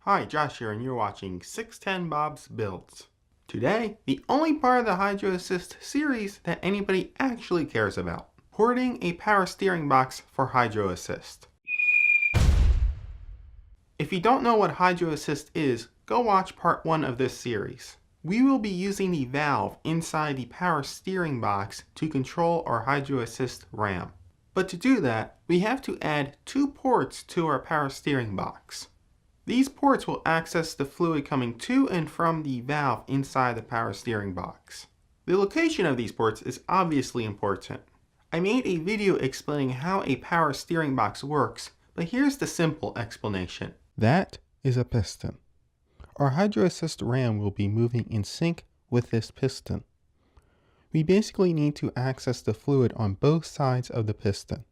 Hi, Josh here, and you're watching 610 Bob's Builds. Today, the only part of the Hydro Assist series that anybody actually cares about. Porting a power steering box for Hydro Assist. If you don't know what Hydro Assist is, go watch part 1 of this series. We will be using the valve inside the power steering box to control our Hydro Assist RAM. But to do that, we have to add 2 ports to our power steering box. These ports will access the fluid coming to and from the valve inside the power steering box. The location of these ports is obviously important. I made a video explaining how a power steering box works, but here's the simple explanation. That is a piston. Our Hydro Assist RAM will be moving in sync with this piston. We basically need to access the fluid on both sides of the piston.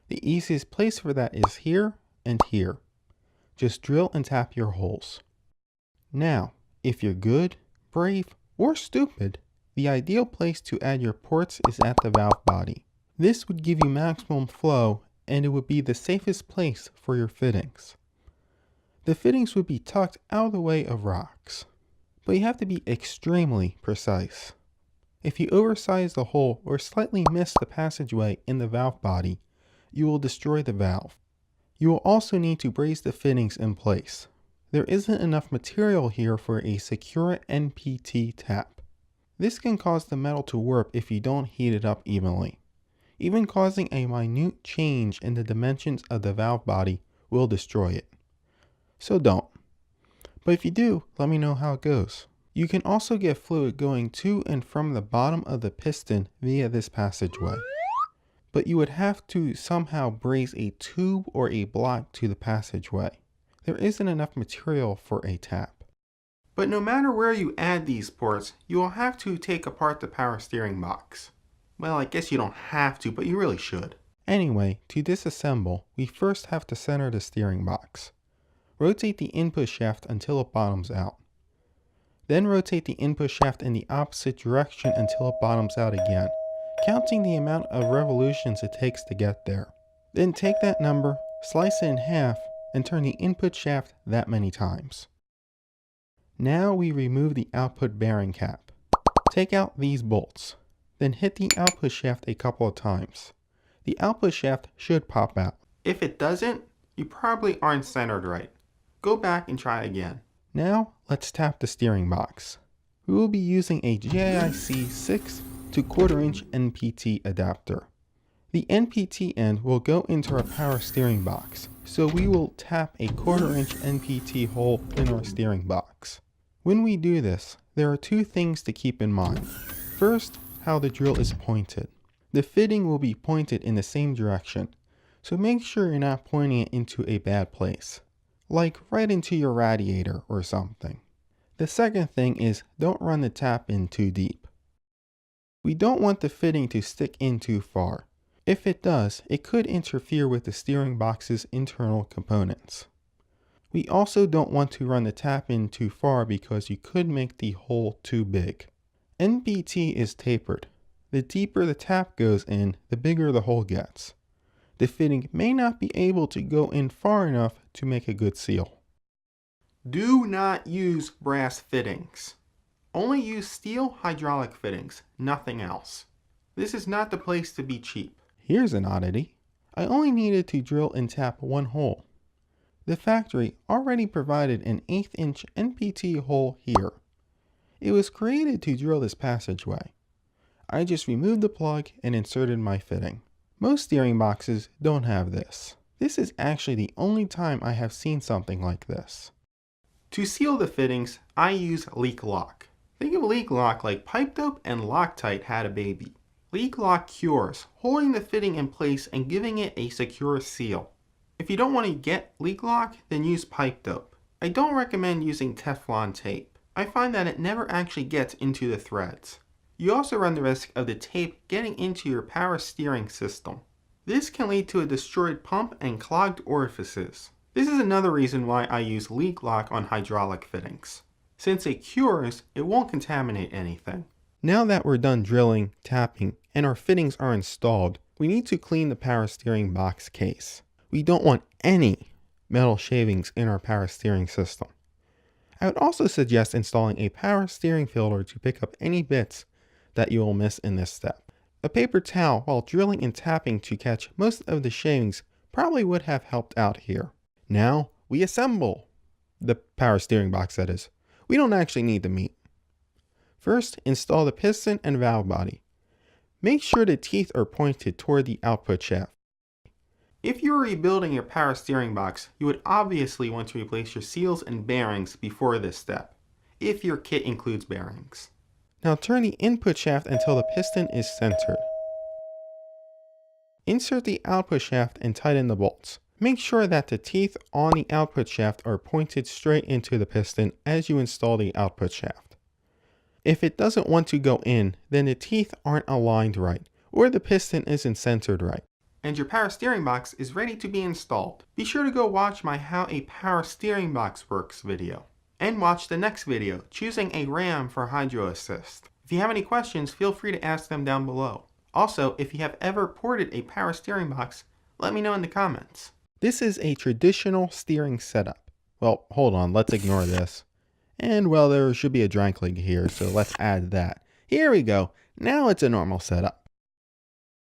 The easiest place for that is here and here. Just drill and tap your holes. Now, if you're good, brave, or stupid, the ideal place to add your ports is at the valve body. This would give you maximum flow, and it would be the safest place for your fittings. The fittings would be tucked out of the way of rocks, but you have to be extremely precise. If you oversize the hole or slightly miss the passageway in the valve body, you will destroy the valve. You will also need to brace the fittings in place. There isn't enough material here for a secure NPT tap. This can cause the metal to warp if you don't heat it up evenly. Even causing a minute change in the dimensions of the valve body will destroy it. So don't. But if you do, let me know how it goes. You can also get fluid going to and from the bottom of the piston via this passageway. But you would have to somehow brace a tube or a block to the passageway. There isn't enough material for a tap. But no matter where you add these ports, you will have to take apart the power steering box. Well, I guess you don't have to, but you really should. Anyway, to disassemble, we first have to center the steering box. Rotate the input shaft until it bottoms out. Then rotate the input shaft in the opposite direction until it bottoms out again, counting the amount of revolutions it takes to get there. Then take that number, slice it in half, and turn the input shaft that many times. Now we remove the output bearing cap. Take out these bolts. Then hit the output shaft a couple of times. The output shaft should pop out. If it doesn't, you probably aren't centered right. Go back and try again. Now let's tap the steering box. We will be using a GIC 6 to 1/4 inch NPT adapter. The NPT end will go into our power steering box, so we will tap a 1/4 inch NPT hole in our steering box. When we do this, there are 2 things to keep in mind. First, how the drill is pointed. The fitting will be pointed in the same direction, so make sure you're not pointing it into a bad place, like right into your radiator or something. The second thing is don't run the tap in too deep. We don't want the fitting to stick in too far. If it does, it could interfere with the steering box's internal components. We also don't want to run the tap in too far because you could make the hole too big. NPT is tapered. The deeper the tap goes in, the bigger the hole gets. The fitting may not be able to go in far enough to make a good seal. Do not use brass fittings. Only use steel hydraulic fittings, nothing else. This is not the place to be cheap. Here's an oddity. I only needed to drill and tap 1 hole. The factory already provided an 1/8 inch NPT hole here. It was created to drill this passageway. I just removed the plug and inserted my fitting. Most steering boxes don't have this. This is actually the only time I have seen something like this. To seal the fittings, I use leak lock. Think of leak lock like Pipe Dope and Loctite had a baby. Leak lock cures, holding the fitting in place and giving it a secure seal. If you don't want to get leak lock, then use Pipe Dope. I don't recommend using Teflon tape. I find that it never actually gets into the threads. You also run the risk of the tape getting into your power steering system. This can lead to a destroyed pump and clogged orifices. This is another reason why I use leak lock on hydraulic fittings. Since it cures, it won't contaminate anything. Now that we're done drilling, tapping, and our fittings are installed, we need to clean the power steering box case. We don't want any metal shavings in our power steering system. I would also suggest installing a power steering filter to pick up any bits that you will miss in this step. A paper towel while drilling and tapping to catch most of the shavings probably would have helped out here. Now we assemble the power steering box, that is. We don't actually need the meat. First, install the piston and valve body. Make sure the teeth are pointed toward the output shaft. If you are rebuilding your power steering box, you would obviously want to replace your seals and bearings before this step, if your kit includes bearings. Now turn the input shaft until the piston is centered. Insert the output shaft and tighten the bolts. Make sure that the teeth on the output shaft are pointed straight into the piston as you install the output shaft. If it doesn't want to go in, then the teeth aren't aligned right, or the piston isn't centered right. And your power steering box is ready to be installed. Be sure to go watch my How a Power Steering Box Works video. And watch the next video, choosing a RAM for Hydro Assist. If you have any questions, feel free to ask them down below. Also, if you have ever ported a power steering box, let me know in the comments. This is a traditional steering setup. Well, hold on, let's ignore this. And well, there should be a drank leg here, so let's add that. Here we go. Now it's a normal setup.